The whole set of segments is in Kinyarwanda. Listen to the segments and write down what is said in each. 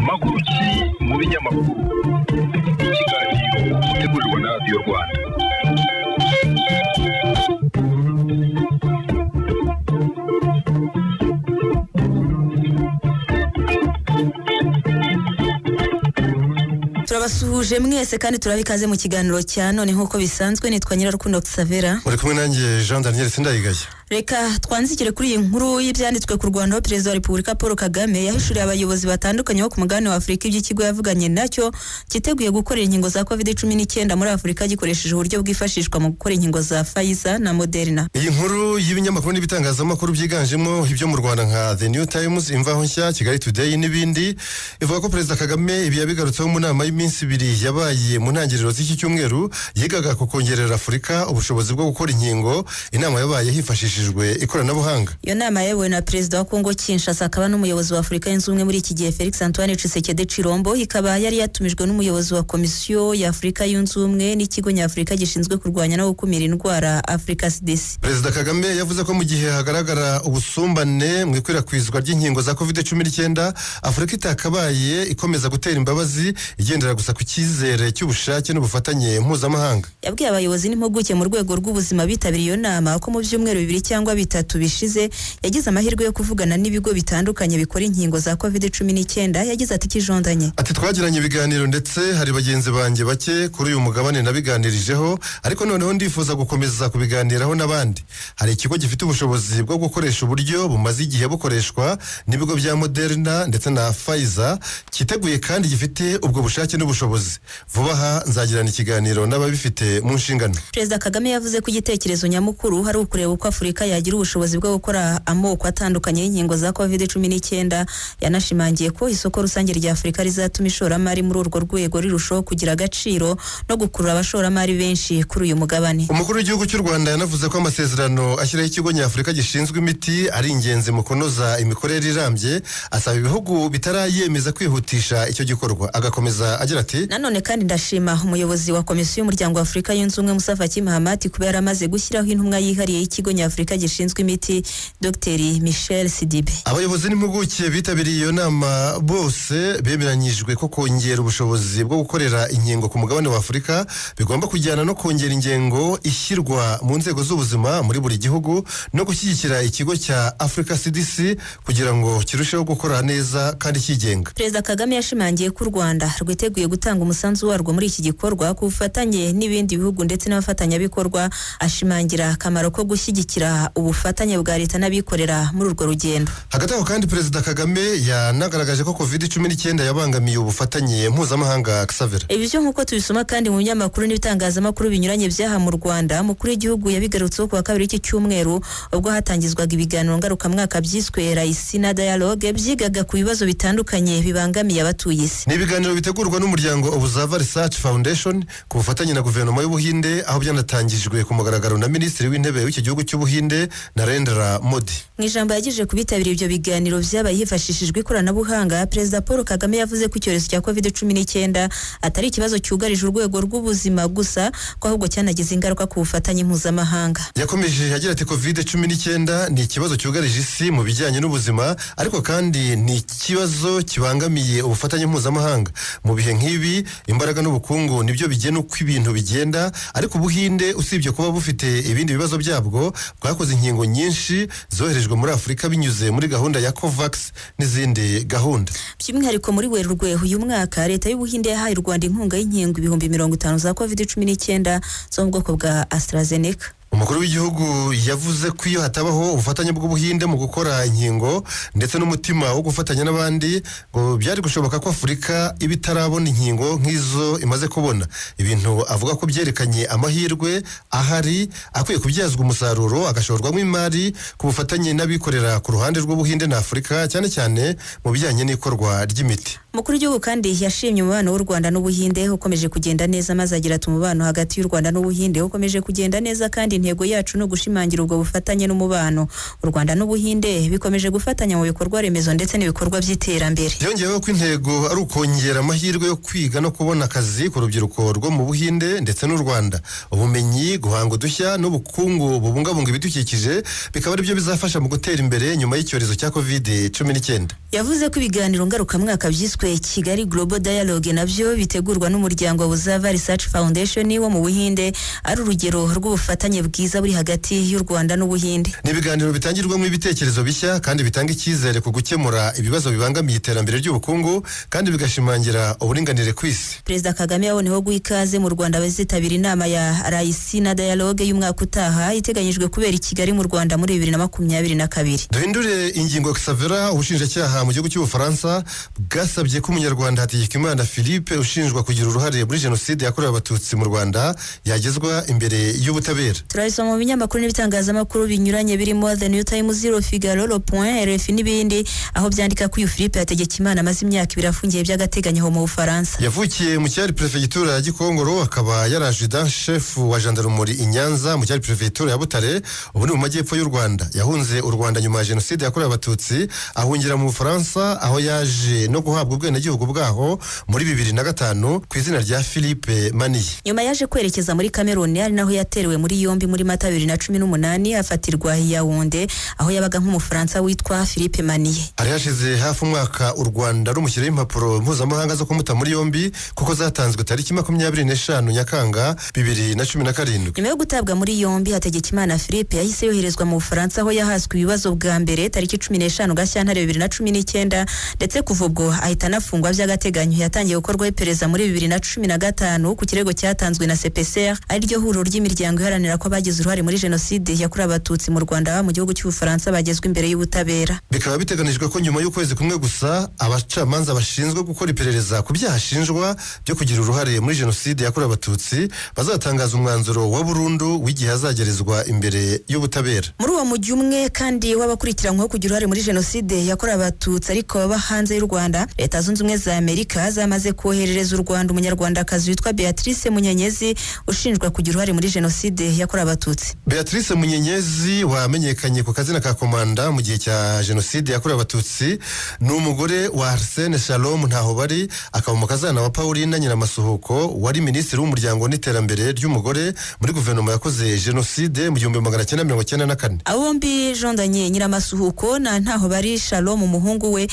Makuki mu binyamakuru ikiganiro gutegurirwa na Radio Rwanda. Turabasuhuje mwese kandi turabikaze mu kiganiro cya none nkuko bisanzwe nitwa Nyirarukundo Xavera. Uri kumwe nanjye Jean Daniel Sindayigaya. Reka twanzikire kuri iyi nkuru y'ibyanditswe ku Rwanda. Perezida wa Repubulika Paul Kagame yahishuriye abayobozi batandukanye bo ku mugabane wa Afurika iby'ikigo yavuganye nacyo kiteguye gukorera inkingo za COVID-19 muri Afurika gikoresheje uburyo bwifashishwa mu gukora inkingo za Pfizer na Moderna. Iyi nkuru y'ibinyamakuru n'ibitangazamakuru byiganjemo ibyo mu Rwanda nka The New Times, Imvaho Nshya, Kigali Today n'ibindi ivuga ko Perezida Kagame ibi yabigarutseho mu nama y'iminsi ibiri yabaye mu ntangiriro z'iki cyumweru yigaga ku kongerera Afurika ubushobozi bwo gukora inkingo. Inama yabaye hifashishijwe ikoranabuhanga. Iyo nama yayobowe na Perezida wa Kongo Kinshasa akaba n'umuyobozi wa Afurika yunze ubumwe muri iki gihe Felix Antoine Tshisekedi Chilombo, ikaba yari yatumijwe n'umuyobozi wa Komisiyo ya Afurika yunze ubumwe n'ikigo nyafurika gishinzwe kurwanya no gukumira indwara Africa CDC. Perezida Kagame yavuze ko mu gihe hagaragara ubusumbane mu ikwirakwizwa ry'inkingo za COVID-19 Afurika itakabaye ikomeza gutera imbabazi igendera gusa ku cyizere cy'ubushake n'ubufatanye mpuzamahanga. Yabwiye abayobozi n'impuguke mu rwego rw'ubuzima bitabiriye iyo nama ko mu byumweru 2 cyangwa 3 bishize yagize amahirwe yo kuvugana n'ibigo bitandukanye bikora inkingo za COVID-19. Yagize ati kijondanye ati twagiranye ibiganiro ndetse hari bagenzi banjye bake kuri uyu mugabane nabiganirijeho, ariko noneho ndifuza gukomeza kubiganiraho n'abandi. Hari ikigo gifite ubushobozi bwo gukoresha uburyo bumaze igihe bukoreshwa n'ibigo bya Moderna ndetse na Pfizer, kiteguye kandi gifite ubwo bushake n'ubushobozi. Vuba aha nzagirana ikiganiro n'ababifite mu nshingano. Perezida Kagame yavuze ko igitekerezo nyamukuru hari ukureba uko Afurika yagira ubushobozi bwo gukora amoko atandukanye y'inkingo za COVID-19. Yanashimangiye ko isoko rusange rya Afurika rizatuma ishoramari muri urwo rwego rirushaho kugira agaciro no gukurura abashoramari benshi kuri uyu mugabane. Umukuru w'igihugu cy'u Rwanda yanavuze ko amasezerano ashyiraho ikigo nyafurika gishinzwe imiti ari ingenzi mu kunoza imikorere irambye, asaba ibihugu bitarayemeza kwihutisha icyo gikorwa. Agakomeza agira ati nanone kandi ndashima umuyobozi wa Komisiyo y'Umuryango wa Afurika yunze ubumwe Musa Faki Mahamat kuba yaramaze gushyiraho intumwa yihariye y'ikigo nyafurika gishinzwe imiti Dr Michel Sidibe. Abayobozi n'impuguke bitabiriye iyo nama bose bemeranyijwe ko kongera ubushobozi bwo gukorera inkingo ku mugabane wa Afurika bigomba kujyana no kongera ingengo ishyirwa mu nzego z'ubuzima muri buri gihugu no gushyigikira ikigo cya Africa CDC kugira ngo kirusheho gukora neza kandi kigenga. Perezida Kagame yashimangiye ko u Rwanda rwiteguye gutanga umusanzu warwo muri iki gikorwa ku bufatanye n'ibindi bihugu ndetse n'abafatanyabikorwa, ashimangira akamaro ko gushyigikira ubufatanye bwa leta n'abikorera muri urwo rugendo. Hagati aho kandi Perezida Kagame yanagaragaje ko COVID-19 yabangamiye ubufatanye mpuzamahanga. Xavera, ibyo nk'uko tubisoma kandi mu binyamakuru n'ibitangazamakuru binyuranye byaha mu Rwanda, umukuru w'igihugu yabigarutseho ku wa kabiri iki cyumweru ubwo hatangizwaga ibiganiro ngarukamwaka byiswe Raisina Dialogue byigaga ku bibazo bitandukanye bibangamiye abatuye isi. Ni ibiganiro bitegurwa n'umuryango Observer Research Foundation ku bufatanye na guverinoma y'Ubuhinde, aho byanatangijwe ku mugaragaro na Minisitiri w'Intebe w'iki gihugu cy'Ubuhinde Narendra Modi. Mu ijambo yagejeje ku bitabiriye ibyo biganiro byabaye hifashishijwe ikoranabuhanga, Perezida Paul Kagame yavuze ko icyorezo cya COVID-19 atari ikibazo cyugarije urwego rw'ubuzima gusa, ko ahubwo cyanagize ingaruka ku bufatanye mpuzamahanga. Yakomeje agira ati COVID-19 ni ikibazo cyugarije isi mu bijyanye n'ubuzima, ariko kandi ni ikibazo kibangamiye ubufatanye mpuzamahanga. Mu bihe nk'ibi imbaraga n'ubukungu nibyo bigena uko ibintu bigenda, ariko Ubuhinde usibye kuba bufite ibindi bibazo byabwo bwakoze inkingo nyinshi zoherejwe muri Afurika binyuze muri gahunda ya COVAX n'izindi gahunda. By'umwihariko muri Werurwe uyu mwaka leta y'Ubuhinde yahaye u Rwanda inkunga y'inkingo 50,000 za COVID-19 zo mu bwoko bwa AstraZeneca. Umukuru w'igihugu yavuze ko iyo hatabaho ubufatanye bw'Ubuhinde mu gukora inkingo ndetse n'umutima wo gufatanya n'abandi ngo byari gushoboka ko Afurika ibitarabona inkingo nk'izo imaze kubona. Ibintu avuga ko byerekanye amahirwe ahari akwiye kubyazwa umusaruro agashorwamo imari ku bufatanye n'abikorera ku ruhande rw'Ubuhinde na Afurika, cyane cyane mu bijyanye n'ikorwa ry'imiti. Umukuru w'igihugu kandi yashimye umubano w'u Rwanda n'Ubuhinde ukomeje kugenda neza, maze agira ati umubano hagati y'u Rwanda n'Ubuhinde ukomeje kugenda neza kandi intego yacu no gushimangira ubwo bufatanye n'umubano. U Rwanda n'Ubuhinde bikomeje gufatanya mu bikorwa remezo ndetse n'ibikorwa by'iterambere. Yongeyeho ko intego ari ukongera amahirwe yo kwiga no kubona akazi ku rubyiruko rwo mu Buhinde ndetse n'u Rwanda. Ubumenyi, guhanga udushya n'ubukungu bubungabunga ibidukikije bikaba ari byo bizafasha mu gutera imbere nyuma y'icyorezo cya COVID-19. Yavuze ko ibiganiro ngarukamwaka byiswe Kigali Global Dialogue nabyo bitegurwa n'umuryango wa Buzava Research Foundation wo mu Buhinde ari urugero rw'ubufatanye bwiza buri hagati y'u Rwanda n'Ubuhinde. Ni ibiganiro bitangirwamo ibitekerezo bishya kandi bitanga icyizere ku gukemura ibibazo bibangamiye iterambere ry'ubukungu kandi bigashimangira uburinganire ku isi. Perezida Kagame yaboneyeho guha ikaze mu Rwanda abazitabira inama ya RIC na Dialogue y'umwaka utaha iteganyijwe kubera i Kigali mu Rwanda muri 2022. Duhindure ingingo Xavera, ubushinjacyaha mu gihugu cy'Ubufaransa bwasabye ko umunyarwanda Hategekimana Philippe ushinjwa kugira uruhare muri jenoside yakorewe abatutsi mu Rwanda yagezwa imbere y'ubutabera. Turayisoma mu binyamakuru n'ibitangazamakuru binyuranye birimo The New Times, Le Figaro, Le Point, RFI n'ibindi, aho byandika ko uyu Philippe Hategekimana amaze imyaka 2 afungiye by'agateganyo mu Bufaransa. Yavukiye mu cyari prefegitura ya Gikongoro, akaba yari adjudant chef wa gendarmerie i Nyanza mu cyari prefegitura ya Butare, ubu ni mu majyepfo y'u Rwanda. Yahunze u Rwanda nyuma ya jenoside yakorewe abatutsi ahungira mu Bufaransa, aho yaje no guhabwa ubwenegihugu bwaho muri 2005 ku izina rya Philippe Maniye. Nyuma yaje kwerekeza muri Cameroon, ari naho yaterewe muri yombi muri Mata 2018 afatirwa Yaounde, aho yabaga nk'umufaransa witwa Philippe Maniye. Hari hashize hafi umwaka u Rwanda rumushyiriyeho impapuro mpuzamahanga zo kumuta muri yombi kuko zatanzwe tariki 25 Nyakanga 2017. Nyuma yo gutabwa muri yombi, Hategekimana Philippe yahise yoherezwa mu Bufaransa aho yahaswe ibibazo bwa mbere tariki 15 Gashyantare 2019 ndetse kuva ubwo ahita anafungwa by'agateganyo. Yatangiye gukorwaho iperereza muri 2015 ku kirego cyatanzwe na CPCR, ari ryo huriro ry'imiryango iharanira ko abagize uruhare muri jenoside yakorewe abatutsi mu Rwanda mu gihugu cy'Ubufaransa bagezwe imbere y'ubutabera. Bikaba biteganijwe ko nyuma y'ukwezi kumwe gusa abacamanza bashinzwe gukora iperereza ku byaha ashinjwa byo kugira uruhare muri jenoside yakorewe abatutsi bazatangaza umwanzuro wa burundu w'igihe azagerezwa imbere y'ubutabera. Muri uwo mujyi umwe kandi w'abakurikiranyweho kugira uruhare muri jenoside yakorewe abatutsi ariko baba hanze y'u Rwanda, Leta Zunze Ubumwe za Amerika zamaze koherereza u Rwanda umunyarwandakazi witwa Beatrice Munyenyezi ushinjwa kugira uruhare muri jenoside yakorewe abatutsi. Beatrice Munyenyezi wamenyekanye ku kazina ka komanda mu gihe cya jenoside yakorewe abatutsi ni umugore wa Arsene Shalom Ntahobari, akaba umukazana wa Pauline Nyiramasuhuko wari minisitiri w'umuryango n'iterambere ry'umugore muri guverinoma yakoze jenoside mu 1994. Abo bombi Jean Daniel Nyiramasuhuko na Ntahobari Shalom umuhungu we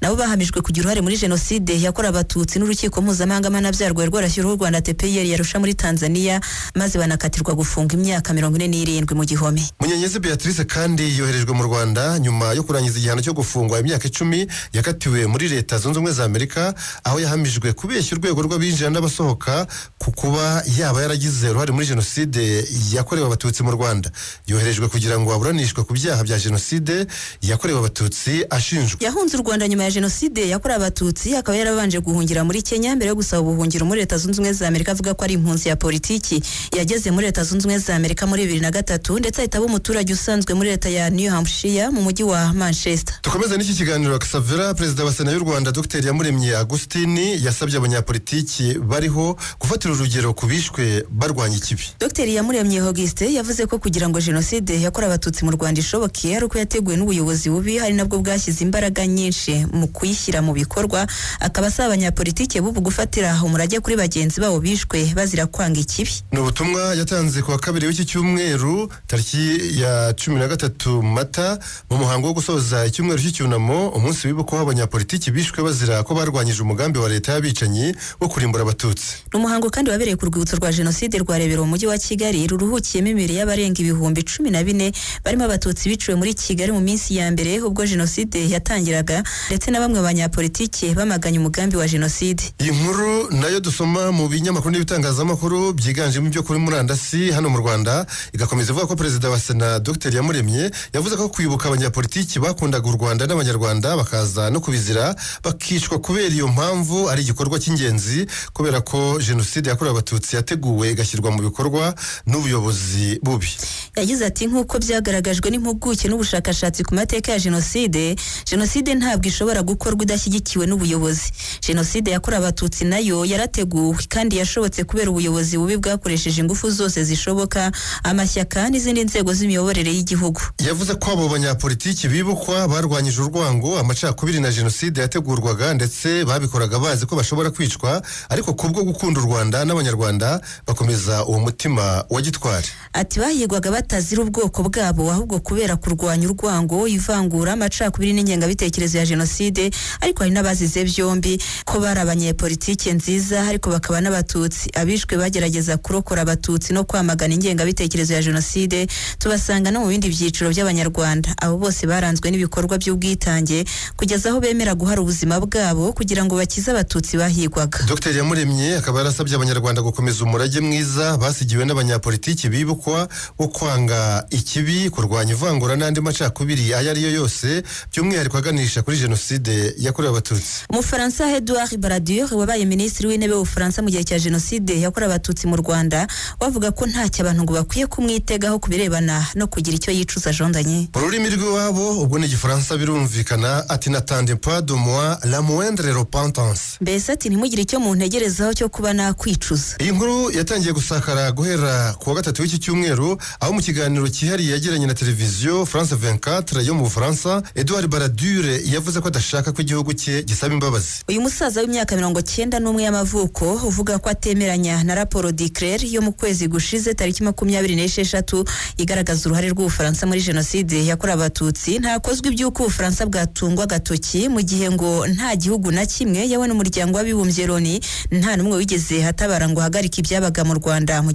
nabo bahamijwe kugira uruhare muri jenoside yakorewe abatutsi n'urukiko mpuzamahanga mpanabyaha rwarashyiriweho u Rwanda TPR yarusha muri Tanzania, maze banakatirwa gufunga imyaka 47 mu gihome. Munyenyezi Beatrice kandi yoherejwe mu Rwanda nyuma yo kurangiza igihano cyo gufungwa imyaka 10 yakatiwe muri Leta Zunze Ubumwe za Amerika, aho yahamijwe kubeshya urwego rw'abinjira n'abasohoka ku kuba yaba yaragize uruhare muri jenoside yakorewe abatutsi mu Rwanda. Yoherejwe kugira ngo aburanishwe ku byaha bya jenoside yakorewe abatutsi ashinjwa. Yahunze u Rwanda nyuma ya jenoside yakorewe abatutsi, akaba yarabanje guhungira muri Kenya mbere yo gusaba ubuhungiro muri Leta Zunze Ubumwe za Amerika, avuga ko ari impunzi ya politiki. Yageze muri Leta Zunze Ubumwe za Amerika muri 2003 ndetse ahita aba umuturage usanzwe muri leta ya New Hampshire mu mujyi wa Manchester. Tukomeza n'iki kiganiro Xavera. Perezida wa Sena y'u Rwanda Dr Iyamuremye Augustine yasabye abanyapolitiki bariho gufatira urugero kubishwe barwanya ikibi. Dr Iyamuremye Auguste yavuze ko kugira ngo jenoside yakorewe abatutsi mu Rwanda ishoboke ari uko yateguwe n'ubuyobozi bubi, hari nabwo bwashyize imbaraga nyinshi mu kuyishyira mu bikorwa. Akaba asaba abanyapolitiki bubu gufatira umurage kuri bagenzi babo bishwe bazira kwanga ikibi. Ni ubutumwa yatanze ku wa kabiri w'iki cyumweru tariki ya 13 Mata mu muhango wo gusoza icyumweru cy'icyunamo, umunsi wibuka abanyapolitiki bishwe bazira ko barwanyije umugambi wa leta y'abicanyi wo kurimbura abatutsi. Ni umuhango kandi wabereye ku rwibutso rwa jenoside rwa Rebero mu mujyi wa Kigali, ruruhukiyemo imibiri y'abarenga ibihumbi 14 barimo abatutsi biciwe muri Kigali mu minsi ya mbere ubwo jenoside yatangiraga, ndetse na bamwe abanyapolitiki bamaganye umugambi wa jenoside. Iyi nkuru nayo dusoma mu binyamakuru n'ibitangazamakuru byiganjemo ibyo kuri murandasi hano mu Rwanda, igakomeza ivuga ko perezida wa Sena Dr Iyamuremye yavuze ko kwibuka abanyapolitiki bakundaga u Rwanda n'abanyarwanda bakaza no kubizira bakicwa kubera iyo mpamvu ari igikorwa cy'ingenzi, kubera ko jenoside yakorewe abatutsi yateguwe igashyirwa mu bikorwa n'ubuyobozi bubi. Yagize ati nk'uko byagaragajwe n'impuguke n'ubushakashatsi ku mateka ya jenoside ntabwo ishobora gukorwa idashyigikiwe ishyigikiwe n'ubuyobozi. Jenoside yakorewe abatutsi nayo yarateguwe kandi yashobotse kubera ubuyobozi bubi bwakoresheje ingufu zose zishoboka, amashyaka n'izindi nzego z'imiyoborere y'igihugu. Yavuze ko abo banyapolitiki bibukwa barwanyije urwango, amacakubiri na jenoside yategurwaga ndetse babikoraga bazi ko bashobora kwicwa, ariko kubwo gukunda u Rwanda n'abanyarwanda bakomeza uwo mutima wa gitwari. Ati bahigwaga batazira ubwoko bwabo ahubwo kubera kurwanya urwango, ivangura, amacakubiri n'ingengabitekerezo ya jenoside, ariko hari n'abazize byombi ko bari abanyepolitike nziza ariko bakaba n'abatutsi. Abishwe bagerageza kurokora abatutsi no kwamagana ingengabitekerezo ya jenoside tubasanga no mu bindi byiciro by'abanyarwanda. Abo bose baranzwe n'ibikorwa by'ubwitange kugeza aho bemera guhara ubuzima bwabo kugira ngo bakize abatutsi bahigwaga. Dr. Yamuremye akaba yarasabye abanyarwanda gukomeza umurage mwiza basigiwe n'abanyapolitiki bibukwa wo kwanga ikibi, kurwanya ivangura n'andi macakubiri ayo ariyo yose, by'umwihariko aganisha kuri jenoside yakorewe abatutsi. Umufaransa Edouard Balladur wabaye minisitiri w'intebe w'Ubufaransa mu gihe cya jenoside yakorewe abatutsi mu Rwanda wavuga ko ntacyo abantu ngo bakwiye kumwitegaho kubirebana no kugira icyo yicuza jondanye. Mu rurimi rw'iwabo ubwo ni Igifaransa birumvikana, ati n'attendez pas de moi la moindre repentance. Mbese ati ntimugire icyo muntegerezaho cyo kuba nakwicuza. Iyi nkuru yatangiye gusakara guhera ku wa gatatu w'iki cyumweru, aho mu kiganiro cyihariye yagiranye na televiziyo France 24 yo mu Bufaransa, Edouard Balladur yavuze ko adashaka ko igihugu cye gisaba imbabazi. Uyu musaza w'imyaka 91 y'amavuko uvuga ko atemeranya na raporo d'Icler yo mu kwezi gushize tariki 26 igaragaza uruhare rw'Ubufaransa muri jenoside yakorewe abatutsi, ntakozwe iby'uko Ubufaransa bwatungwa agatoki mu gihe ngo nta gihugu na kimwe yawe n'umuryango w'abibumbye Loni nta numwe wigeze hatabara ngo hagarika ibyabaga mu Rwanda mu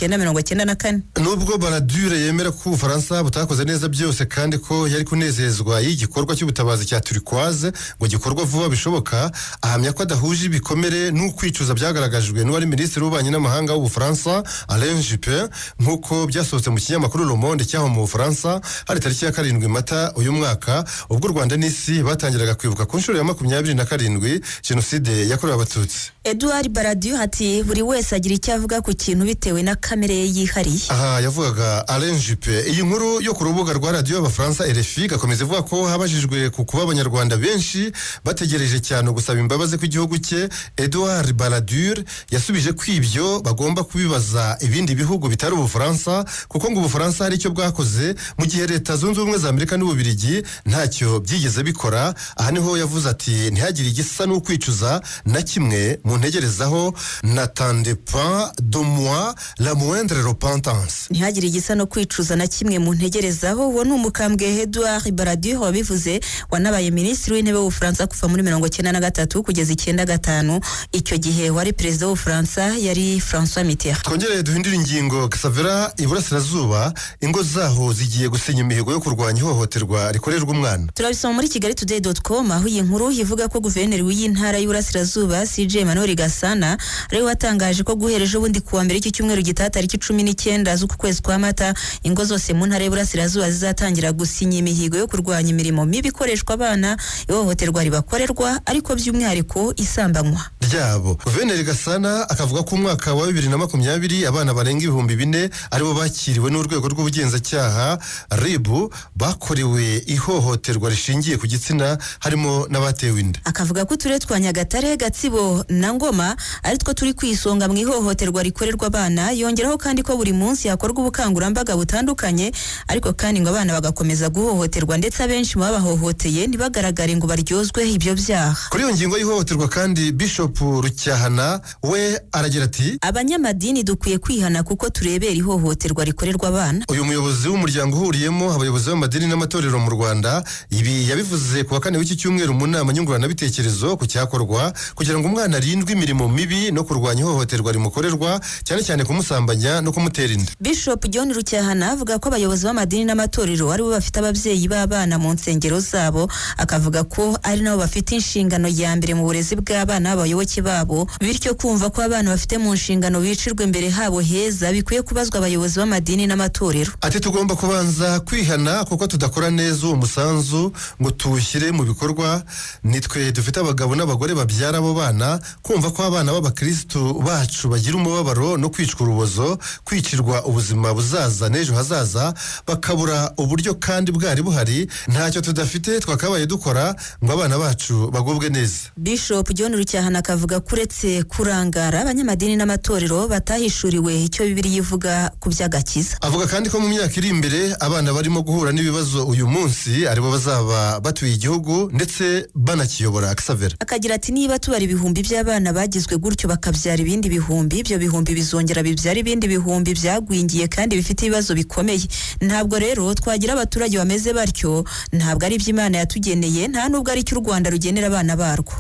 1994. Nubwo Balladur yemera ko Ubufaransa butakoze neza byose kandi ko yari kunezezwa y'igikorwa cy'ubutabazi cya Turquoise ngo gikorwa vuba bishoboka, ahamya ko adahuje ibikomere n'ukwicuza byagaragajwe n'uwari minisitiri w'ububanyi n'amahanga w'Ubufaransa Alain Juppé, nk'uko byasohotse mu kinyamakuru Le Monde cyaho mu Bufaransa hari tariki ya 7 Mata uyu mwaka, ubwo u Rwanda n'isi batangiraga kwibuka ku nshuro ya 27 jenoside yakorewe abatutsi. Edouard Balladur ati buri wese agira icyo avuga ku kintu bitewe na kamere ye yihariye. Aha yavugaga Alain Juppé. Iyi nkuru yo ku rubuga rwa radio y'Abafaransa RFI gakomeza ivuga ko habajijwe ku kuba abanyarwanda benshi bategereje cyane gusaba imbabazi ku gihugu cye, Edouard Balladur yasubije ko ibyo bagomba kubibaza ibindi bihugu bitari Ubufaransa, kuko ngo Ubufaransa hari icyo bwakoze mu gihe Leta Zunze Ubumwe za Amerika n'Ububiligi ntacyo byigeze bikora. Aha niho yavuze ati ntihagire igisa n'ukwicuza na kimwe mu ntegerezaho, n'attendez pas de moi la moindre repentance. Ntihagire igisa no kwicuza na kimwe mu ntegerezaho. Uwo ni umukambwe Edouard Balladur wabivuze, wanabaye minisitiri w'intebe w'Ubufaransa kuva muri 1993 kugeza 95. Icyo gihe wari perezida w'Ubufaransa yari François Mitterrand. Twongere duhindura ingingo. Kasavera iburasirazuba ingo zaho zigiye gusenya imihigo yo kurwanya ihohoterwa rikorerwa umwana. Turabisoma muri kigalitoday.com aho iyi nkuru ivuga ko guverineri w'intara y'Iburasirazuba CJ Emmanuel Gasana ari watangaje ko guhereje ubundi kuwa mbere iki cyumweru gitaha tariki 19 z'uku kwezi kwa Mata ingo zose mu ntara y'Iburasirazuba zizatangira gusinya imihigo yo kurwanya imirimo mibi ikoreshwa abana, ihohoterwa ribakorerwa ariko by'umwihariko isambanywa ryabo. Guverineri Gasana akavuga ko umwaka wa 2020 abana barenga 4,000 aribo bakiriwe n'urwego rw'ubugenzacyaha RIB bakorewe ihohoterwa rishingiye ku gitsina, harimo n'abatewe inda. Akavuga ko uturere twa Nyagatare, Gatsibo na Ngoma ari two turi kwisonga mu ihohoterwa rikorerwa abana. Yongeraho kandi ko buri munsi hakorwa ubukangurambaga butandukanye, ariko kandi ngo abana bagakomeza guhohoterwa ndetse abenshi mu babahohoteye ntibagaragare ngo baryozwe ibyo byaha. Kuri iyo ngingo y'ihohoterwa kandi Bishop Rucyahana we aragira ati abanyamadini dukwiye kwihana kuko turebera ihohoterwa rikorerwa abana. Uyu muyobozi w'umuryango uhuriyemo abayobozi b'amadini n'amatorero mu Rwanda ibi yabivuze ku wa 4 w'iki cyumweru mu nama nyunguranabitekerezo ku cyakorwa kugira ngo umwana arindwe imirimo mibi no kurwanya ihohoterwa rimukorerwa, cyane cyane kumusambanya no kumutera inda. Bishop John Rucyahana avuga ko abayobozi b'amadini n'amatorero aribo bafite ababyeyi b'abana mu nsengero zabo, akavuga ko ari nabo bafite inshingano ya mbere mu burezi bw'abana b'abayoboke n'abayoboke babo, bityo kumva ko abana bafite mu nshingano bicirwa imbere habo heza bikwiye kubazwa abayobozi b'amadini n'amatorero. Ati tugomba kubanza kwihana kuko tudakora neza uwo musanzu ngo tuwushyire mu bikorwa. Nitwe dufite abagabo n'abagore babyara abo bana, kumva ko abana b'abakristo bacu bagira umubabaro no kwicwa urubozo, kwicirwa ubuzima buzaza n'ejo hazaza, bakabura uburyo kandi bwari buhari, ntacyo tudafite twakabaye dukora ngo abana bacu bagubwe neza. Bishop John Rucyahana akavuga kuretse kurangara abanyamadini n'amatorero batahishuriwe icyo Bibiliya ivuga ku by'agakiza. Avuga kandi ko mu myaka iri imbere abana barimo guhura n'ibibazo uyu munsi aribo bazaba batuye igihugu ndetse banakiyobora. Xavier akagira ati niba tubara ibihumbi by'abana bagizwe gutyo bakabyara ibindi bihumbi, ibyo bihumbi bizongera bibyara ibindi bihumbi byagwingiye kandi bifite ibibazo bikomeye. Ntabwo rero twagira abaturage bameze batyo, ntabwo ari ibyo Imana yatugeneye, nta nubwo ari cyo u Rwanda rugenera abana barwo.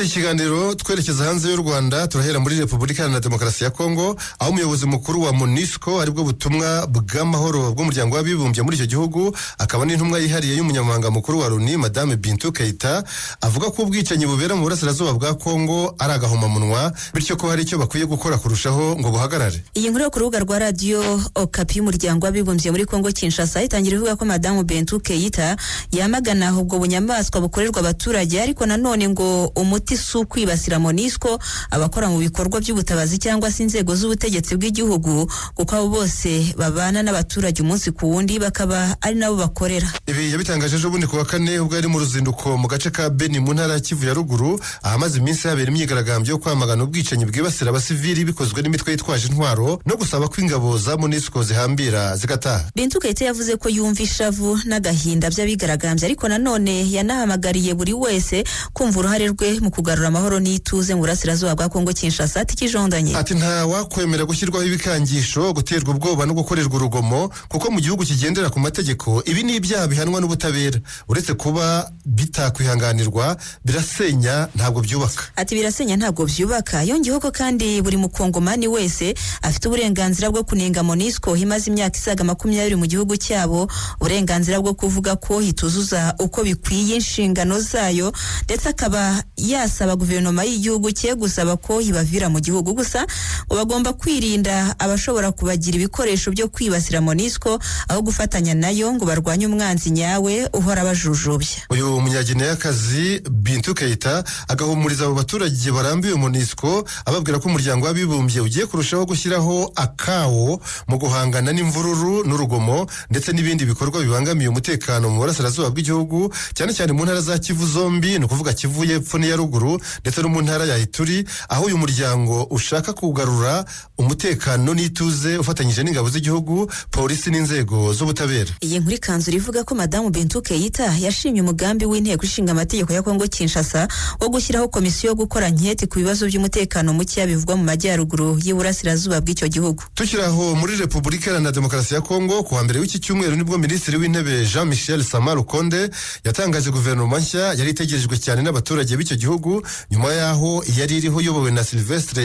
Ikiganiro twerekeza hanze y'u Rwanda, turahera muri Repubulika Iharanira Demokarasi ya Kongo, aho umuyobozi mukuru wa MONUSCO aribwo butumwa bw'amahoro bw'umuryango w'abibumbye muri icyo gihugu, akaba n'intumwa yihariye y'umunyamabanga mukuru wa Loni Madame Bintou Keita, avuga ko ubwicanyi bubera mu burasirazuba bwa Kongo ari agahomamunwa, bityo ko hari icyo bakwiye gukora kurushaho ngo buhagarare. Iyi nkuru yo ku rubuga rwa Radio Okapi y'umuryango w'abibumbye muri Kongo Kinshasa itangira ivuga ko Madame Bintou Keita yamagana ubwo bunyamaswa bukorerwa abaturage, ariko nanone ngo umuti su kwibasira MONUSCO abakora mu bikorwa by'ubutabazi cyangwa se inzego z'ubutegetsi bw'igihugu, kuko abo bose babana n'abaturage umunsi ku wundi bakaba ari nabo bakorera. Ibi yabitangaje ejo bundi ku wa kane ubwo ari mu ruzinduko mu gace ka Beni mu ntara ya Kivu ya ruguru, ahamaze iminsi habera imyigaragambyo yo kwamagana ubwicanyi bwibasira abasivili bikozwe n'imitwe yitwaje intwaro no gusaba ko ingabo za MONUSCO zihambira zigataha. Bintou Keita yavuze ko yumva ishavu n'agahinda by'abigaragambye, ariko nanone yanahamagariye buri wese kumva uruhare rwe mu kugarura amahoro n'ituze mu burasirazuba bwa Kongo Kinshasa. Ati kijondanye, ati nta wakwemera gushyirwaho ibikangisho, guterwa ubwoba no gukorerwa urugomo, kuko mu gihugu kigendera ku mategeko ibi ni ibyaha bihanwa n'ubutabera. Uretse kuba bitakwihanganirwa, birasenya ntabwo byubaka. Ati birasenya ntabwo byubaka. Yongeyeho ko kandi buri mukongomani wese afite uburenganzira bwo kunenga MONUSCO imaze imyaka isaga 20 mu gihugu cyabo, uburenganzira bwo kuvuga ko hituzuza uko bikwiye inshingano zayo, ndetse akaba yasaba guverinoma y'igihugu cye gusaba ko ibavira mu gihugu. Gusa ngo bagomba kwirinda abashobora kubagira ibikoresho byo kwibasira MONUSCO aho gufatanya nayo ngo barwanye umwanzi nyawe uhora bajujubya. Uyu munyagineyakazi Bintou Keita agahumuriza abo baturage barambiwe MONUSCO, ababwira ko umuryango w'abibumbye ugiye kurushaho gushyiraho akawo mu guhangana n'imvururu n'urugomo ndetse n'ibindi bikorwa bibangamiye umutekano mu burasirazuba bw'igihugu, cyane cyane mu ntara za Kivu zombi, ni ukuvuga Kivu y'Epfo n'iya ruguru ndetse no mu ntara ya Ituri, aho uyu muryango ushaka kugarura umutekano n'ituze ufatanyije n'ingabo z'igihugu, polisi n'inzego z'ubutabera. Iyi nkuru ikanzura ivuga ko Madame Bintou Keita yashimye umugambi w'inteko ishinga amategeko ya Kongo Kinshasa wo gushyiraho komisiyo yo gukora nketi ku bibazo by'umutekano muke bivugwa mu majyaruguru y'uburasirazuba bw'icyo gihugu. Tukiraho muri Repubulika Iharanira Demokarasi ya Kongo, ku wa mbere w'iki cyumweru nibwo Minisitiri w'Intebe Jean Michel Sama Lukonde yatangaje guverinoma nshya yari itegerejwe cyane n'abaturage b'icyo gihugu, nyuma yaho yari iriho yobowe na Sylvestre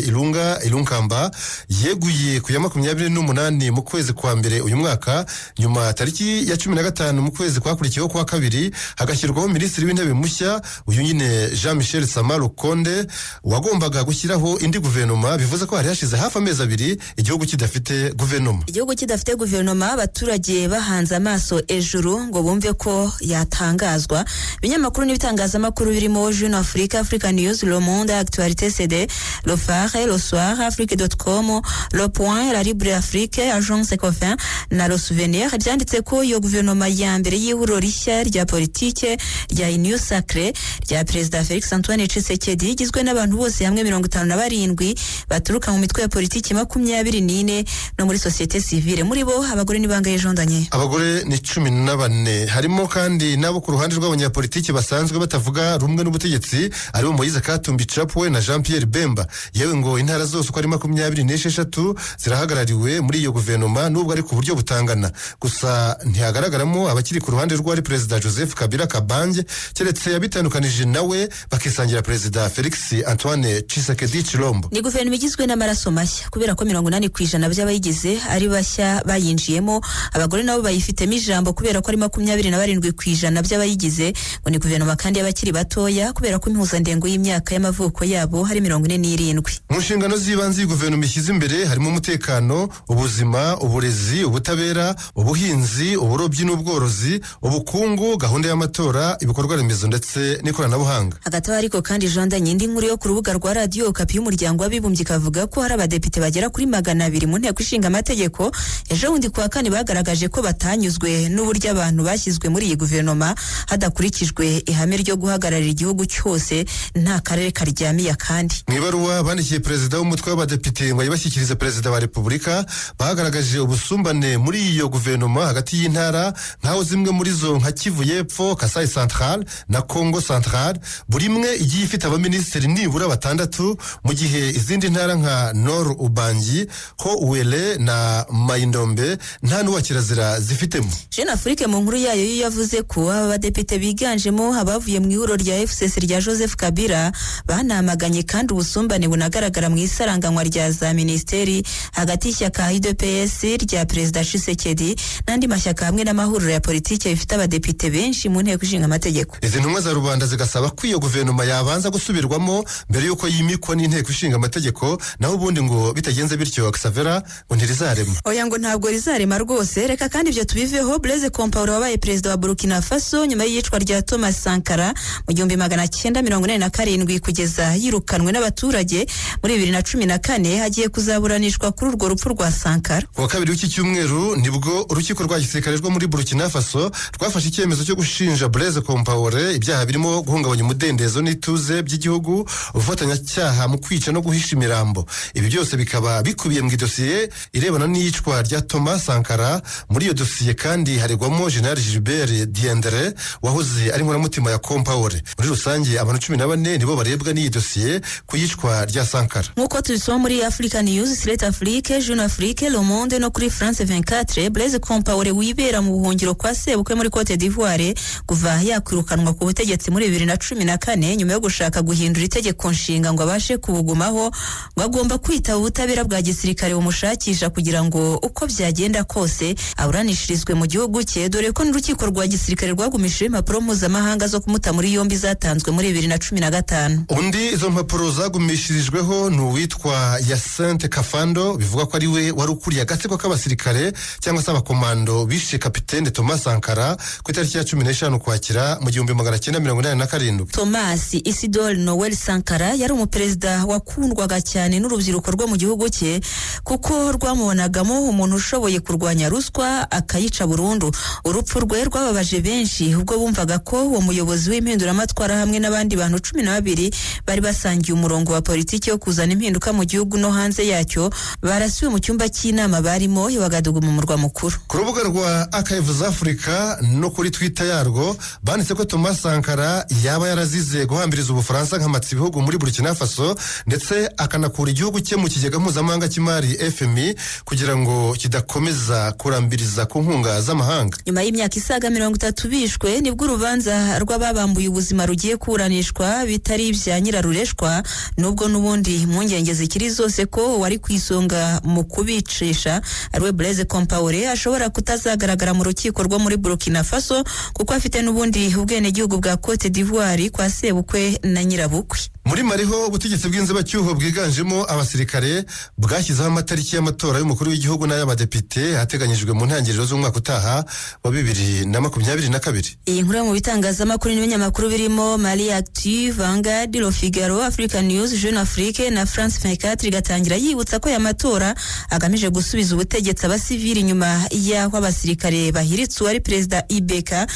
Ilunkamba yeguye ku ya 28 mu kwezi kwa mbere uyu mwaka. Nyuma tariki ya 15 mu kwezi kwakurikiyeho kwa kabiri hagashyirwaho Minisitiri w'Intebe mushya, uyu nyine Jean Michel Sama Lukonde wagombaga gushyiraho indi guverinoma. Bivuze ko hari hashize hafi amezi abiri igihugu kidafite guverinoma. Igihugu kidafite guverinoma, abaturage bahanze amaso ejuru ngo bumve ko yatangazwa. Ibinyamakuru n'ibitangazamakuru birimo Jeune Afrique, Africa News, Le Monde, Actualité CD, Le Phare, Le Soir, Afrique.com, Le Point, La Libre Afrique, Agence Ecofin na Le Souvenir byanditse ko iyo guverinoma ya mbere y'ihuriro rishya rya politike rya Union Sacrée rya Perezida Felix Antoine Tshisekedi igizwe n'abantu bose hamwe 57 baturuka mu mitwe ya politiki 24 no muri societe civile. Muri bo abagore nibanga yejondanye. Abagore ni 14, harimo kandi nabo ku ruhande rw'abanyapolitiki basanzwe batavuga rumwe n'ubutegetsi, aribo Ngororero Moise Katumbi Chapwe na Jean Pierre Bemba. Yewe ngo intara zose uko ari 26 zirahagarariwe muri iyo guverinoma nubwo ari ku buryo butangana. Gusa ntihagaragaramo abakiri ku ruhande rw'ari Perezida Joseph Kabila Kabange keretse yabitandukanije nawe bakisangira Perezida Felix Antoine Tshisekedi Chilombo. Ni guverinoma igizwe n'amaraso mashya kubera ko 80% by'abayigize ari bashya bayinjiyemo, abagore nabo bayifitemo ijambo kubera ko ari 27% by'abayigize, ngo ni guverinoma kandi y'abakiri batoya kubera ko impuzandengo y'imyaka y'amavuko yabo hari 47. Mu nshingano z'ibanze guverinoma ishyize imbere harimo umutekano, ubuzima, uburezi, ubutabera, ubuhinzi, uburobyi n'ubworozi, ubukungu, gahunda y'amatora, ibikorwa remezo ndetse n'ikoranabuhanga. Hagati ariko kandi Jonda Nyindi nkuru yo ku rubuga rwa Radio Okapi y'umuryango w'abibumbye kavuga ko hari abadepite bagera kuri 200 mu nteko ishinga amategeko ejo bundi kuwa kane bagaragaje ko batanyuzwe n'uburyo abantu bashyizwe muri iyi guverinoma hadakurikijwe ihame ryo guhagararira igihugu cyose nta karere karyamiye kandi. Mu ibaruwa bandikiye Perezida w'umutwe w'abadepite ngo yibashyikirize Perezida wa Repubulika, bagaragaje ubusumbane muri iyo guverinoma hagati y'intara nkaho zimwe muri zo nka Kivu y'Epfo, Kasai Central na Congo Central buri imwe igiye ifite abaminisitiri nibura 6, mu gihe izindi ntara nka Nord Ubangi, Ho Uele na Maindombe nta n'uwa kirazira zifitemo. Jeune Afrique mu nkuru yayo yavuze ko aba badepite biganjemo abavuye mu ihuro rya FCC rya Joseph Kabila banamaganye kandi ubusumbane bunagaragara mu isaranganywa rya za ministeri hagati y'ishyaka UDPS rya Perezida Tshisekedi n'andi mashyaka hamwe n'amahuriro ya politiki bifite abadepite benshi mu nteko ishinga amategeko. Izi ntumwa za rubanda zigasaba ko iyo guverinoma yabanza gusubirwamo mbere yuko yimikwa n'inteko ishinga amategeko, naho ubundi ngo bitagenze bityo Xavera ngo ntirizarema. Oya ngo ntabwo rizarema rwose, reka kandi ibyo tubiveho. Blaise Compaoré wabaye Perezida wa Burkina Faso nyuma y'iyicwa rya Thomas Sankara mu 1947 kugeza yirukanwe n'abaturage muri 2014 hagiye kuzaburanishwa kuri urwo rupfu rwa Sankara. Ku wa kabiri w'iki cyumweru nibwo urukiko rwa gisirikare rwo muri Burkina Faso rwafashe icyemezo cyo gushinja Blaise Compaoré ibyaha birimo guhungabanya umudendezo n'ituze by'igihugu, ubufatanyacyaha mu kwica no guhisha imirambo. Ibi byose bikaba bikubiye mu idosiye irebana n'iyicwa rya Thomas Sankara. Muri iyo dosiye kandi haregwamo General Gilbert Diendere wahoze ari inkoramutima ya Compaoré. Muri rusange abantu 14 nibo barebwa n'iyi dosiye ku yicwa rya Sankara. Nkuko tubisoma muri Africa News, Slate Afrique, Jeune Afrique, Le Monde no kuri France 24, Blaise Compaoré wibera mu buhungiro kwa sebukwe muri Cote d'Ivoire kuva yakwirukanwa ku butegetsi muri 2014 nyuma yo gushaka guhindura itegeko nshinga ngo abashe kubugumaho, ngo agomba kwita ubutabera bwa gisirikare bumushakisha kugira ngo uko byagenda kose aburanishirizwe mu gihugu cye, dore ko n'urukiko rwa gisirikare rwagumishije impapuro mpuzamahanga zo kumuta muri yombi zatanzwe muri 2015. Undi izo mpapuro zagumishirijweho ni uwitwa Yacinthe Kafando, bivuga ko ari we wari ukuriye agatsiko k'abasirikare cyangwa se abakomando bishe Kapitene Thomas Sankara ku itariki ya 15 Ukwakira mu 1987. Thomas Isidore Noel Sankara yari umuperezida wakundwaga cyane n'urubyiruko rwo mu gihugu cye kuko rwamubonagamo umuntu ushoboye kurwanya ruswa akayica burundu. Urupfu rwe rwababaje benshi ubwo bumvaga ko uwo muyobozi w'impinduramatwara hamwe n'abandi bantu 12 bari basangiye umurongo wa politiki yo kuzana impinduka mu gihugu no hanze yacyo barasiwe mu cyumba cy'inama barimo Wagadugu mu murwa mukuru. Ku rubuga rwa Archives Africa no kuri Twitter yarwo banditse ko Thomas Sankara yaba yarazize guhambiriza Ubufaransa nk'amatsi ibihugu muri Burkina Faso ndetse akanakura igihugu cye mu kigega mpuzamahanga cy'imari FMI kugira ngo kidakomeza kurambiriza ku nkunga z'amahanga. Nyuma y'imyaka isaga 30 bishwe nibwo urubanza rw'ababambuye ubuzima rugiye kuranishwa bitari ibya nyirarureshwa, nubwo n'ubundi impungenge zikiri zose ko wari kwisonga mu kubicisha ariwe Blaise Compaoré ashobora kutazagaragara mu rukiko rwo muri Burkina Faso kuko afite n'ubundi ubwenegihugu bwa Cote d'Ivoire kwa sebukwe na nyirabukwe. Muri Mariho ubutegetsi bw'inzibacyuho bwiganjemo abasirikare bwashyizeho amatariki y'amatora y'umukuru w'igihugu n'ay'abadepite hateganyijwe mu ntangiriro z'umwaka utaha wa 2022. Iyi nkuru mu bitangazamakuru n'ibinyamakuru birimo Mali Active, Vanguard, Le Figaro, Africa News, Jeune Afrique na France 24 igatangira yibutsa ko aya matora agamije gusubiza ubutegetsi abasivili nyuma y'aho abasirikare bahiritse uwari Perezida Ibeka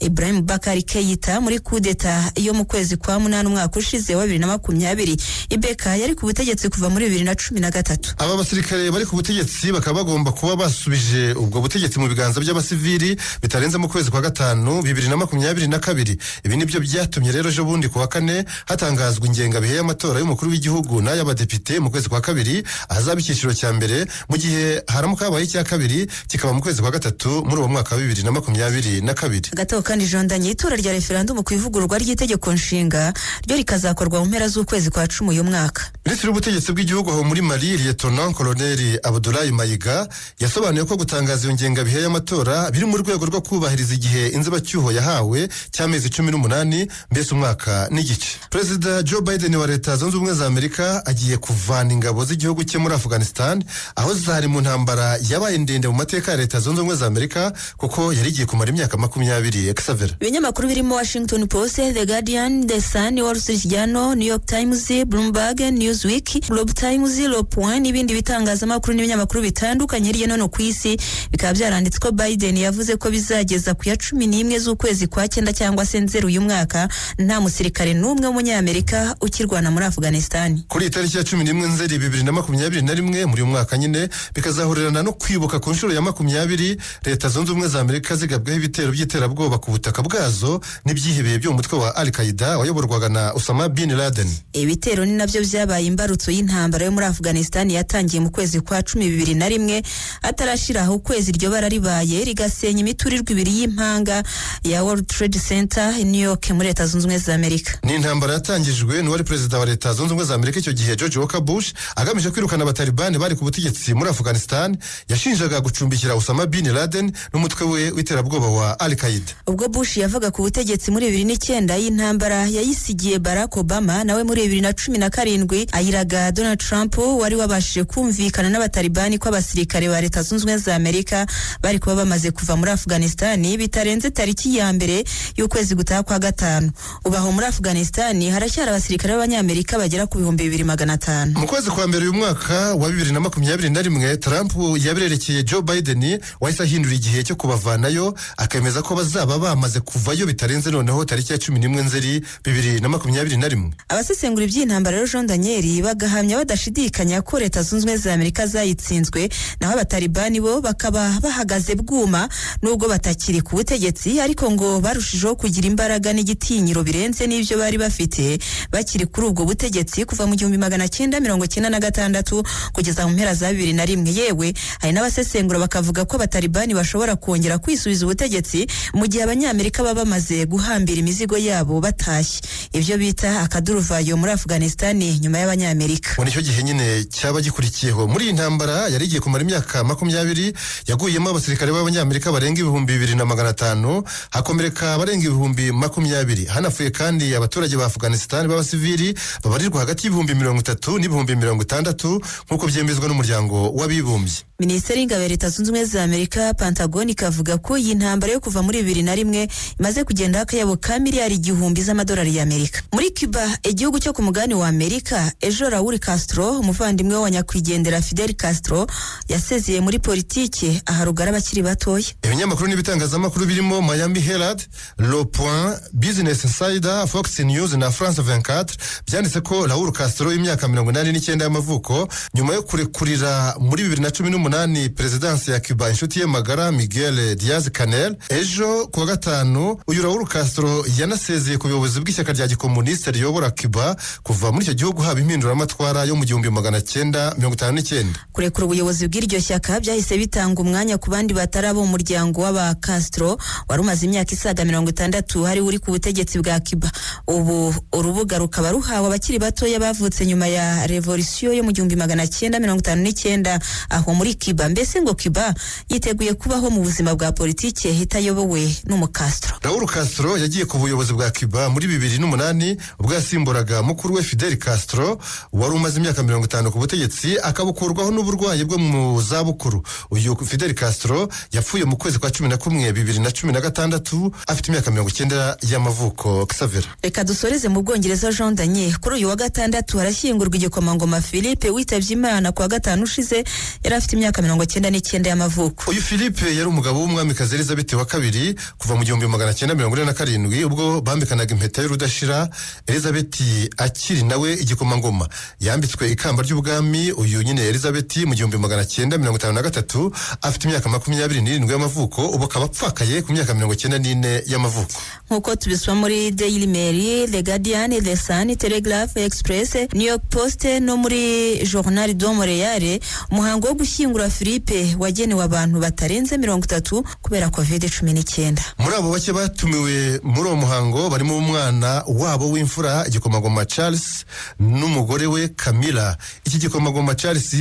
Ibrahim Bakari Keita muri kudeta yo mu kwezi kwa 8 umwaka ushize wa 2022. 2020. Ibeka yari ku butegetsi kuva muri 2013. Aba basirikare bari ku butegetsi bakaba bagomba kuba basubije ubwo butegetsi mu biganza by'abasivili bitarenze mu kwezi kwa gatanu 2022. Ibi nibyo byatumye rero ejo bundi ku wa kane hatangazwa ingengabihe y'amatora y'umukuru w'igihugu n'ay'abadepite mu kwezi kwa kabiri ahazaba icyiciro cya mbere, mu gihe haramuka habaye icya kabiri kikaba mu kwezi kwa gatatu muri uwo mwaka wa 2022. Hagati aho kandi Jondanye itora rya referendum ku ivugururwa ry'itegeko nshinga ryo rikazakorwa mu mpera z'ukwezi kwa 10 uyu mwaka. Minisitiri w'ubutegetsi bw'igihugu aho muri Mali Lieutenant Colonel Abdoulaye Mayiga yasobanuye ko gutangaza iyo ngengabihe y'amatora biri mu rwego rwo kubahiriza igihe inzibacyuho yahawe cy'amezi 18 mbese umwaka n'igice. Perezida Joe Biden wa Leta Zunze Ubumwe za Amerika agiye kuvana ingabo z'igihugu cye muri Afghanistan aho zari mu ntambara yabaye ndende mu mateka ya Leta Zunze Ubumwe za Amerika kuko yari igiye kumara imyaka 20. Xavier. Ibinyamakuru birimo Washington Post, The Guardian, The Sun, Wall Street Journal, New York Times, Bloomberg, Newsweek, Globe Times, Le Point n'ibindi bitangazamakuru n'ibinyamakuru bitandukanye hirya no hino ku isi bikaba byaranditse ko Biden yavuze ko bizageza ku ya 11 z'ukwezi kwa 9 cyangwa se 0 uyu mwaka nta musirikare n'umwe w'umunyamerika ukirwana muri Afghanistan. Kuri itariki ya 11 Nzeri 2021 muri uyu mwaka nyine bikazahurirana no kwibuka ku nshuro ya 20 Leta Zunze Ubumwe za Amerika zigabweho ibitero by'iterabwoba ku butaka bwazo n'ibyihebeye byo mu mutwe wa Al-Qaeda wayoborwaga na Osama bin Laden. Ibitero ni nabyo byabaye imbarutso y'intambara yo muri Afghanistan yatangiye mu kwezi kwa 2021 atarashiraho ukwezi iryo bara ribaye rigasenya imiturirwa ibiri y'impanga ya World Trade Center i New York muri Leta Zunze Ubumwe za Amerika. Ni intambara yatangijwe n'uwari perezida wa Leta Zunze Ubumwe za Amerika icyo gihe George Walker Bush agamije kwirukana abatalibani bari ku butegetsi muri Afghanistan yashinjaga gucumbikira Osama bin Laden n'umutwe we w'iterabwoba wa Al-Qaeda. Ubwo Bush yavaga ku butegetsi muri 2009 y'intambara yayisigiye Barack Obama nawe muri 2017 ayiraga Donald Trump wari wabashije kumvikana n'abatalibani ko abasirikare ba Leta Zunze Ubumwe za Amerika bari kuba bamaze kuva muri Afghanistan bitarenze tariki ya mbere y'ukwezi gutaha kwa gatanu. Ubaho muri Afghanistan haracyari abasirikare b'abanyamerika bagera ku 2500. Mu kwezi kwa mbere uyu mwaka wa 2021 Trump yabirerekeye Joe Biden wahise ahindura igihe cyo kubavanayo akemeza ko bazaba bamaze kuvayo bitarenze noneho tariki ya 11 Nzeri 2021. Abasesengura iby'intambara rero Jean Daniel bagahamya badashidikanya ko Leta Zunze Ubumwe za Amerika zayitsinzwe naho abatalibani bo bakaba bahagaze bwuma nubwo batakiri ku butegetsi ariko ngo barushijeho kugira imbaraga n'igitinyiro birenze n'ibyo bari bafite bakiri kuri ubwo butegetsi kuva mu 1996 kugeza mu mpera za 2001. Yewe hari n'abasesengura bakavuga ko abatalibani bashobora kongera kwisubiza ubutegetsi mu gihe abanyamerika baba bamaze guhambira imizigo yabo batashye, ibyo bita akaduruvayo muri Afghanistan nyuma y'abanyamerika. Muri icyo gihe nyine cyaba gikurikiyeho muri intambara yari igiye kumara imyaka 20 yaguyemo abasirikare b'abanyamerika barenga 2500 hakomereka barenga 20,000. Hanafuye kandi abaturage ba Afghanistan b'abasivili babarirwa hagati y'30,000 n'60,000 nk'uko byemezwa n'umuryango w'abibumbye. Minisiteri y'Ingabo ya Leta Zunze Ubumwe za Amerika Pentagon ikavuga ko iyi ntambara yo kuva muri 2001 imaze kugenda akayabo ka miliyari 1,000 z'amadolari y'Amerika. Muri Cuba igihugu cyo ku mugani wa Amerika ejo Raul Castro umuvandimwe wa nyakwigendera Fidel Castro yasezeye muri politike aharugara abakiri batoya. Ibinyamakuru n'ibitangazamakuru birimo Miami Herald, Le Point, Business Insider, Fox News na France 24 byanditse ko Raul Castro y'imyaka 89 y'amavuko nyuma yo kurekurira muri 2018 Prezidansi ya Cuba inshuti ye magara Miguel Diaz-Canel ejo kuwa gatanu uyu Raul Castro yanasezeye ku buyobozi bw'ishyaka rya gikomuniste riyobora Cuba kuva muri icyo gihugu haba impinduramatwara yo mu 1959. Kurekura ubuyobozi bw'iryo shyaka byahise bitanga umwanya ku bandi batarabo mu muryango w'aba Castro wari umaze imyaka isaga 60 hari uri ku butegetsi bwa Cuba. Ubu urubuga rukaba ruhawe abakiri batoya bavutse nyuma ya revolution yo mu 1959 aho muri Cuba. Mbese ngo Cuba yiteguye kubaho mu buzima bwa politike hitayobowe n'umukastro. Raul Castro yagiye ku buyobozi bwa Cuba muri 2008 ubwo yasimburaga mukuru we Fidel Castro wari umaze imyaka 50 ku butegetsi akabukurwaho n'uburwayi bwo mu zabukuru. Uyu Fidel Castro yapfuye mu kwezi kwa 11 2016 afite imyaka 90 y'amavuko. Xavier. Reka dusoreze mu Bwongereza Jean Daniel kuri uyu wa gatandatu harashyingurwa igikomangoma Philippe witavye Imana kwa gatanu ushize yari afite imyaka 99 y'amavuko. Uyu Philippe yari umugabo w'umwamikazi Elizabeth wa II kuva mu 1947 ubwo bambikanaga impeta y'urudashira. Elizabeth Elizabeth akiri nawe igikomangoma yambitswe ikamba ry'ubwami. Uyu nyine Elizabeth mu 1953 afite imyaka 27 y'amavuko, ubu akaba apfakaye ku myaka 94 y'amavuko. Nkuko tubisoma muri Daily Mail, The Guardian, The Sun, Telegraph, Express, New York Post no muri Journal de Montreal, umuhango wo gushyingura Philippe wagenewe abantu batarenze 30 kubera COVID-19. Muri abo bake batumiwe muri uwo muhango barimo umwana wabo w'imfura igikomangoma Charles n'umugore we Camilla. Iki gikomangoma Charles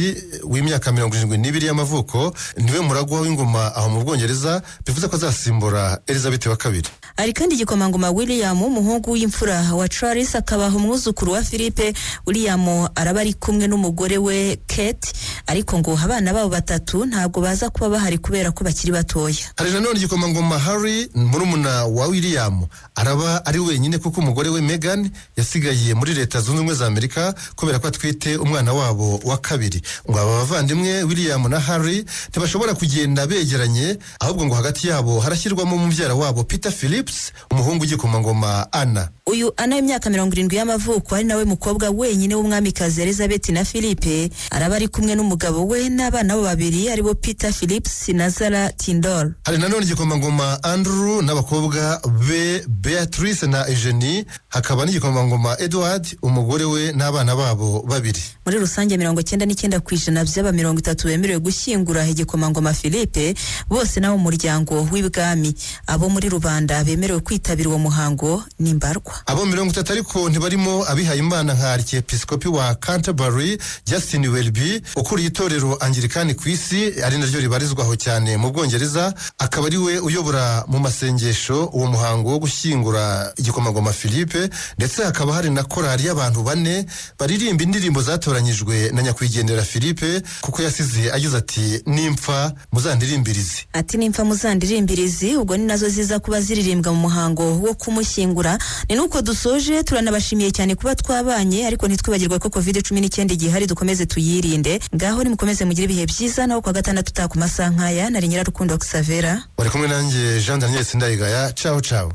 w'imyaka 72 y'amavuko niwe muragwa w'ingoma aho mu Bwongereza, bivuze ko azasimbura Elizabeth wa kabiri. Ari kandi igikomangoma William, umuhungu w'imfura wa Charles, akabaho umwuzukuru wa Philippe. William araba ari kumwe n'umugore we Kate, ariko ngo abana babo batatu ntabwo baza kuba bahari kubera ko bakiri batoya. Hari nanone igikomangoma Harry, murumuna wa William, araba ari wenyine kuko umugore we Meghan yasigaye muri Leta Zunze Ubumwe za Amerika kubera ko atwite umwana wabo wa kabiri. Ngo aba bavandimwe William na Harry ntibashobora kugenda begeranye, ahubwo ngo hagati yabo harashyirwamo umubyara wabo Peter Phillips, umuhungu w'igikomangoma Anna. Uyu Anna y'imyaka 70 y'amavuko ari nawe mukobwa wenyine w'umwamikazi Elizabeth na Philippe, araba ari kumwe n'umugabo we n'abana bo babiri aribo Peter Phillips na Zara Tindall. Hari nanone igikomangoma Andrew n'abakobwa be Beatrice na Eugenie, hakaba n'igikomangoma Edward, umugore we n'abana babo babiri. Muri rusange 99% by'aba 30 bemerewe gushyingura igikomangoma Philippe, bose nabo umuryango w'ibwami. Abo muri rubanda bemerewe kwitabira uwo muhango n'imbarwa. Abo 30 ariko ntibarimo abihaye Imana nka Archiepiscopi wa Canterbury Justin Welby, ukuriye itorero Anglikani ku isi, ari naryo ribarizwaho cyane mu Bwongereza, akaba ari we uyobora mu masengesho uwo muhango wo gushyingura igikomangoma Philippe. Ndetse hakaba hari na korali y'abantu 4 baririmba indirimbo zatoranyijwe na nyakwigendera Philippe, kuko yasize agize ati nimpfa muzandirimbirize. Ati nimpfa muzandirimbirize, ubwo ni nazo ziza kuba ziririmbwa mu muhango wo kumushyingura. Ni nuko dusoje, turanabashimiye cyane kuba twabanye, ariko ntitwibagirwa ko COVID-19 igihari, dukomeze tuyirinde. Ngaho nimukomeze mugire ibihe byiza, naho kwa gatandatu ku masaha nkaya. Nari Nyirarukundo Xavera, bari kumwe nanjye Jean Daniel Sindayigaya. Ciao ciao.